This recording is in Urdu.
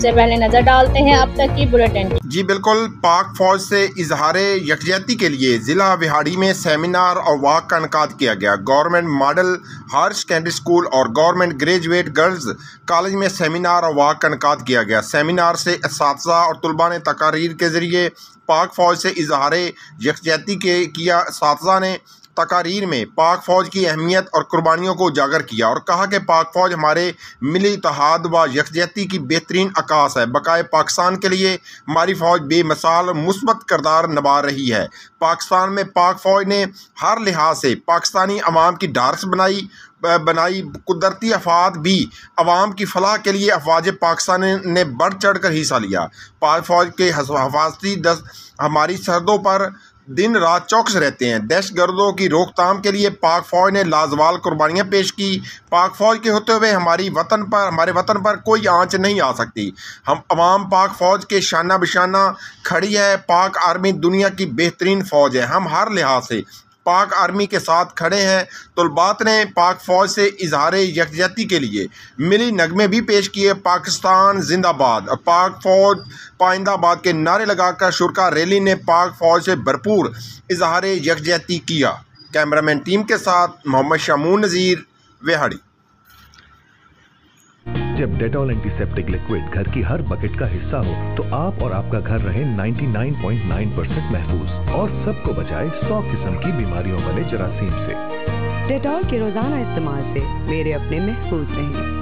سے پہلے نظر ڈالتے ہیں اب تک کی بلیٹن کی۔ جی بالکل، پاک فوج سے اظہار یکجہتی کے لیے ضلع وہاڑی میں سیمینار اور واک کا انعقاد کیا گیا۔ Government model higher secondary school اور گورنمنٹ گریجویٹ گرلز کالج میں سیمینار اور واک کا انعقاد کیا گیا۔ سیمینار سے اساتذہ اور طلباء نے تقاریر کے ذریعے پاک فوج سے اظہار یکجہتی کیا۔ اساتذہ نے تقاریر میں پاک فوج کی اہمیت اور قربانیوں کو اجاگر کیا اور کہا کہ پاک فوج ہمارے ملی اتحاد و یکجہتی کی بہترین عکاس ہے۔ بقائے پاکستان کے لیے ہماری فوج بے مثال مثبت کردار نبھا رہی ہے۔ پاکستان میں پاک فوج نے ہر لحاظ سے پاکستانی عوام کی ڈھارس بنائی۔ قدرتی آفات بھی عوام کی فلاح کے لیے افواج پاکستان نے بڑھ چڑھ کر حصہ لیا۔ پاک فوج کے حفاظتی ہماری سرحدوں پر دن رات چوکس رہتے ہیں۔ دہشت گردوں کی روک تھام کے لیے پاک فوج نے لازوال قربانیاں پیش کی۔ پاک فوج کے ہوتے ہوئے ہمارے وطن پر کوئی آنچ نہیں آ سکتی۔ ہم عوام پاک فوج کے شانہ بشانہ کھڑی ہے۔ پاک آرمی دنیا کی بہترین فوج ہے۔ ہم ہر لحاظ سے پاک آرمی کے ساتھ کھڑے ہیں۔ طلباء نے پاک فوج سے اظہار یکجہتی کے لیے ملی نغمے بھی پیش کیے۔ پاکستان زندہ باد، پاک فوج پائندہ باد کے نعرے لگا کر شرکا ریلی نے پاک فوج سے بھرپور اظہار یکجہتی کیا۔ کیمرامین ٹیم کے ساتھ محمد شامون نذیر، وہاڑی۔ جب ڈیٹول اینٹی سیپٹک لیکوڈ گھر کی ہر بکٹ کا حصہ ہو تو آپ اور آپ کا گھر رہے 99.9% محفوظ اور سب کو بچائے 100 قسم کی بیماریوں والے جراثیم سے۔ ڈیٹول کے روزانہ استعمال سے میرے اپنے محفوظ رہیں۔